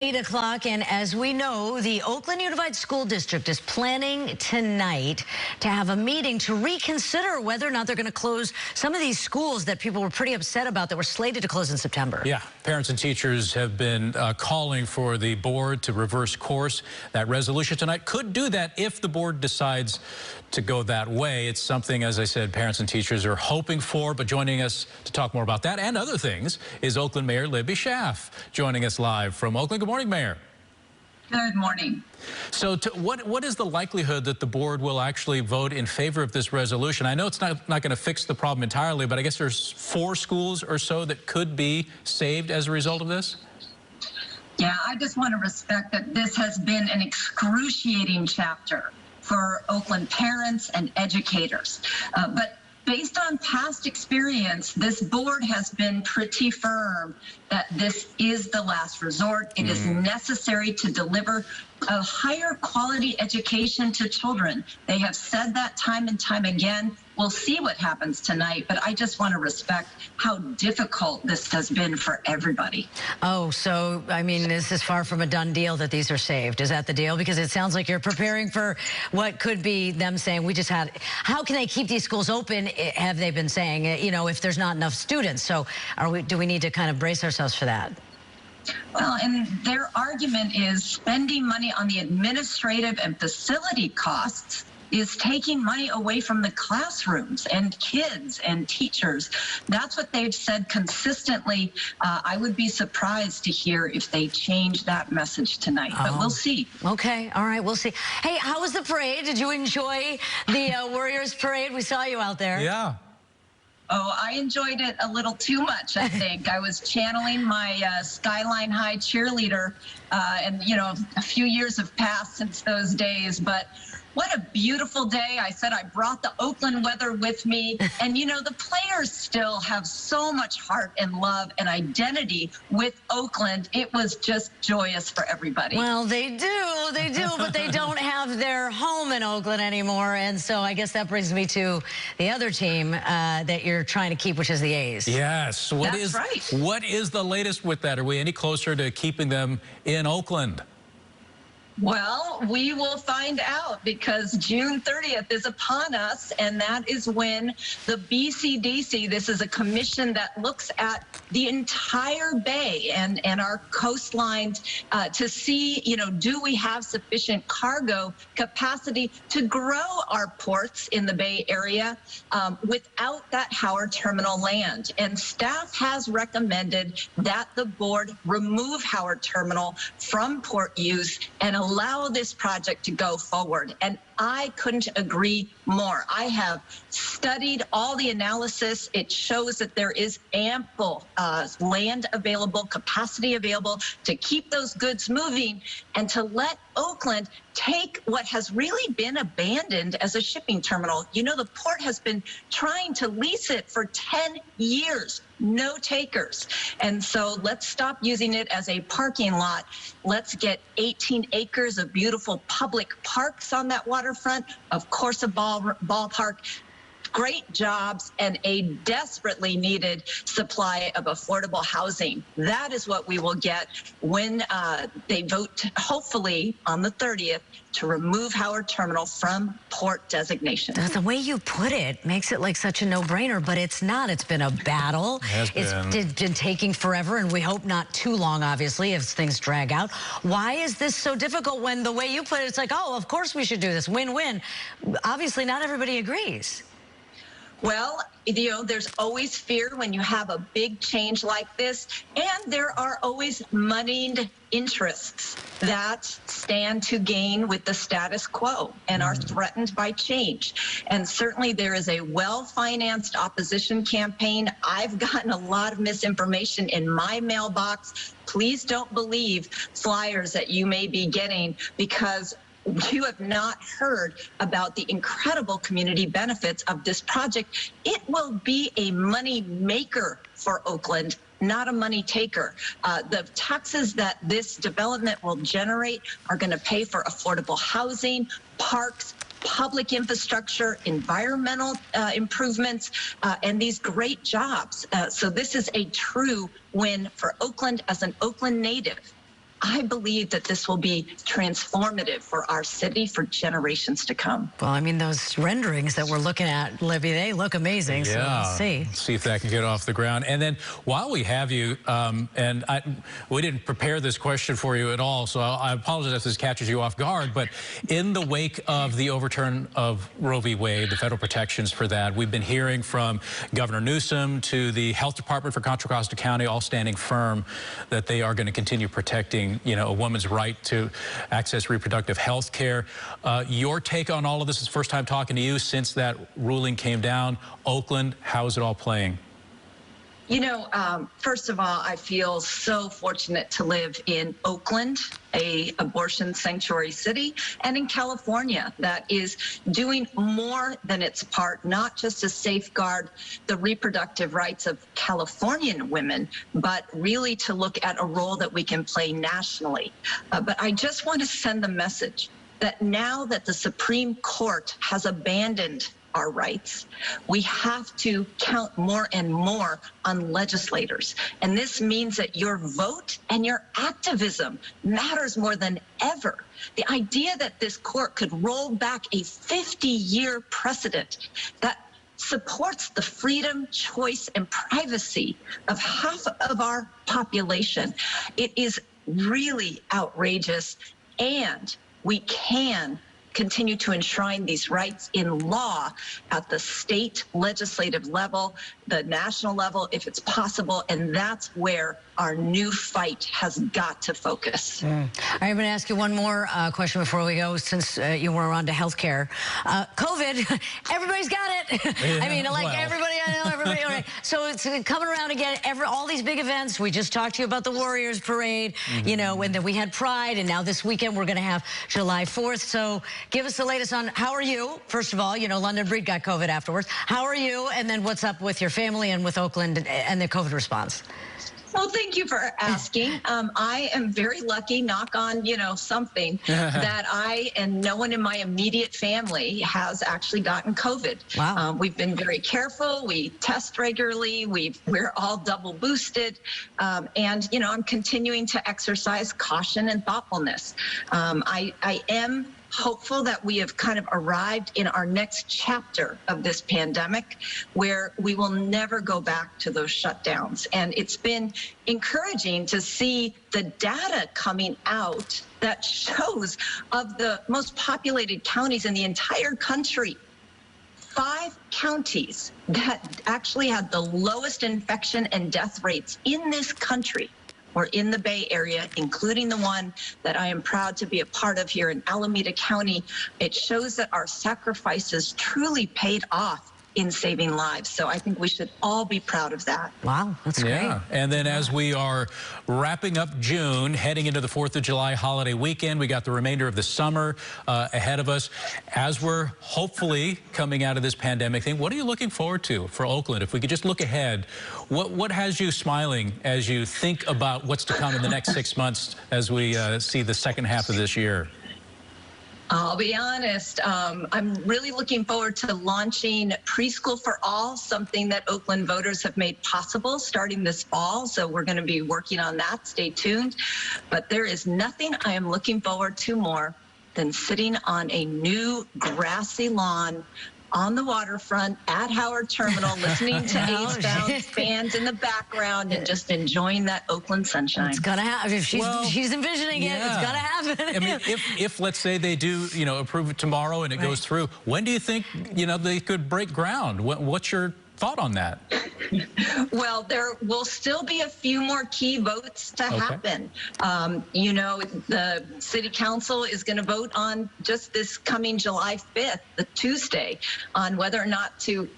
8 o'clock, and as we know, the Oakland Unified School District is planning tonight to have a meeting to reconsider whether or not they're going to close some of these schools that people were pretty upset about that were slated to close in September. Yeah, parents and teachers have been calling for the board to reverse course. That resolution tonight could do that if the board decides to go that way. It's something, as I said, parents and teachers are hoping for. But joining us to talk more about that and other things is Oakland Mayor Libby Schaaf, joining us live from Oakland. Good morning, Mayor. Good morning. So what is the likelihood that the board will actually vote in favor of this resolution? I know it's not going to fix the problem entirely, but I guess there's 4 schools or so that could be saved as a result of this? Yeah, I just want to respect that this has been an excruciating chapter for Oakland parents and educators. But based on past experience, this board has been pretty firm that this is the last resort. It is necessary to deliver a higher quality education to children. They have said that time and time again. We'll see what happens tonight, but I just want to respect how difficult this has been for everybody. Oh, so, I mean, this is far from a done deal that these are saved. Is that the deal? Because it sounds like you're preparing for what could be them saying, how can they keep these schools open, have they been saying, you know, if there's not enough students? So do we need to kind of brace ourselves for that? Well, and their argument is spending money on the administrative and facility costs is taking money away from the classrooms and kids and teachers. That's what they've said consistently. I would be surprised to hear if they change that message tonight, but we'll see. Okay, all right, we'll see. Hey, how was the parade? Did you enjoy the Warriors parade? We saw you out there. Yeah. Oh, I enjoyed it a little too much, I think. I was channeling my Skyline High cheerleader, and, you know, a few years have passed since those days, but what a beautiful day. I said I brought the Oakland weather with me. And, you know, the players still have so much heart and love and identity with Oakland. It was just joyous for everybody. Well, they do, but they don't have their home in Oakland anymore. And so I guess that brings me to the other team that you're trying to keep, which is the A's. Yes. That's right. What is the latest with that? Are we any closer to keeping them in Oakland? Well, we will find out because June 30th is upon us, and that is when the BCDC, this is a commission that looks at the entire bay and our coastlines to see, you know, do we have sufficient cargo capacity to grow our ports in the Bay Area without that Howard Terminal land. And staff has recommended that the board remove Howard Terminal from port use and allow this project to go forward. And I couldn't agree more. I have studied all the analysis. It shows that there is ample land available, capacity available to keep those goods moving and to let Oakland take what has really been abandoned as a shipping terminal. You know, the port has been trying to lease it for 10 years. No takers. And so let's stop using it as a parking lot. Let's get 18 acres of beautiful public parks on that waterfront. Of course, a ballpark. Great jobs and a desperately needed supply of affordable housing. That is what we will get when they vote, hopefully on the 30th, to remove Howard Terminal from port designation. The way you put it makes it like such a no-brainer, but it's not. It's been a battle. It's been taking forever, and we hope not too long, obviously, if things drag out. Why is this so difficult when the way you put it, it's like, oh, of course we should do this, win-win. Obviously, not everybody agrees. Well, you know, there's always fear when you have a big change like this, and there are always moneyed interests that stand to gain with the status quo and are threatened by change. And certainly there is a well-financed opposition campaign. I've gotten a lot of misinformation in my mailbox. Please don't believe flyers that you may be getting because you have not heard about the incredible community benefits of this project. It will be a money maker for Oakland, not a money taker. The taxes that this development will generate are going to pay for affordable housing, parks, public infrastructure, environmental improvements, and these great jobs. So this is a true win for Oakland as an Oakland native. I believe that this will be transformative for our city for generations to come. Well, I mean, those renderings that we're looking at, Libby, they look amazing. Yeah. So let's see. Let's see if that can get off the ground. And then while we have you, we didn't prepare this question for you at all, so I apologize if this catches you off guard, but in the wake of the overturn of Roe v. Wade, the federal protections for that, we've been hearing from Governor Newsom to the Health Department for Contra Costa County, all standing firm that they are going to continue protecting, a woman's right to access reproductive health care. Your take on all of this is first time talking to you since that ruling came down. Oakland, how is it all playing? First of all, I feel so fortunate to live in Oakland, a abortion sanctuary city, and in California that is doing more than its part, not just to safeguard the reproductive rights of Californian women, but really to look at a role that we can play nationally. But I just want to send the message that now that the Supreme Court has abandoned our rights, we have to count more and more on legislators. And this means that your vote and your activism matters more than ever. The idea that this court could roll back a 50-year precedent that supports the freedom, choice, and privacy of half of our population, it is really outrageous, and we can continue to enshrine these rights in law at the state legislative level, the national level, if it's possible, and that's where our new fight has got to focus. I'm going to ask you one more question before we go, since you were on to healthcare. COVID, everybody's got it. I mean, everybody I know, everybody. Right. So it's coming around again. All these big events. We just talked to you about the Warriors Parade. When we had Pride, and now this weekend we're going to have July 4th. So give us the latest on how are you? First of all, London Breed got COVID afterwards. How are you? And then what's up with your family and with Oakland and the COVID response? Well, thank you for asking. I am very lucky, knock on, something, that I and no one in my immediate family has actually gotten COVID. Wow. We've been very careful. We test regularly. We're all double boosted. And, I'm continuing to exercise caution and thoughtfulness. I am hopeful that we have kind of arrived in our next chapter of this pandemic where we will never go back to those shutdowns. And it's been encouraging to see the data coming out that shows of the most populated counties in the entire country, 5 counties that actually had the lowest infection and death rates in this country or in the Bay Area, including the one that I am proud to be a part of here in Alameda County. It shows that our sacrifices truly paid off in saving lives. So I think we should all be proud of that. Wow, that's great. Yeah, and then as we are wrapping up June, heading into the 4th of July holiday weekend, we got the remainder of the summer ahead of us. As we're hopefully coming out of this pandemic thing, what are you looking forward to for Oakland? If we could just look ahead, what has you smiling as you think about what's to come in the next 6 months as we see the second half of this year? I'll be honest, I'm really looking forward to launching Preschool for All, something that Oakland voters have made possible starting this fall. So we're going to be working on that. Stay tuned. But there is nothing I am looking forward to more than sitting on a new grassy lawn on the waterfront at Howard Terminal, listening to Eastbound fans in the background and just enjoying that Oakland sunshine. It's gonna happen. If she's envisioning it, it's gonna happen. I mean, if let's say they do, approve it tomorrow and it goes through, when do you think, they could break ground? What's your thought on that? Well, there will still be a few more key votes to happen. The city council is going to vote on just this coming July 5th, the Tuesday, on whether or not to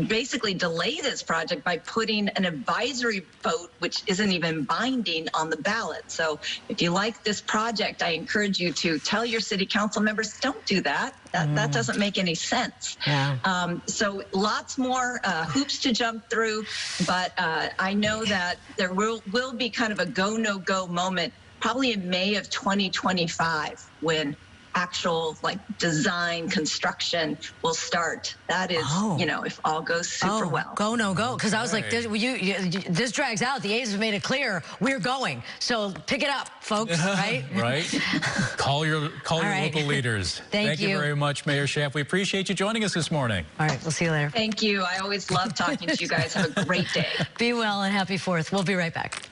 basically delay this project by putting an advisory vote, which isn't even binding, on the ballot. So if you like this project, I encourage you to tell your city council members, don't do that. That doesn't make any sense. Yeah. So lots more hoops to jump through, but I know that there will be kind of a go, no go moment probably in May of 2025 when actual like design construction will start. That is, you know, if all goes super well. Go, no go. Because I was like, this drags out. The A's have made it clear we're going. So pick it up, folks, right? Right. Call your local leaders. Thank you very much, Mayor Schaaf. We appreciate you joining us this morning. All right, we'll see you later. Thank you. I always love talking to you guys. Have a great day. Be well and happy 4th. We'll be right back.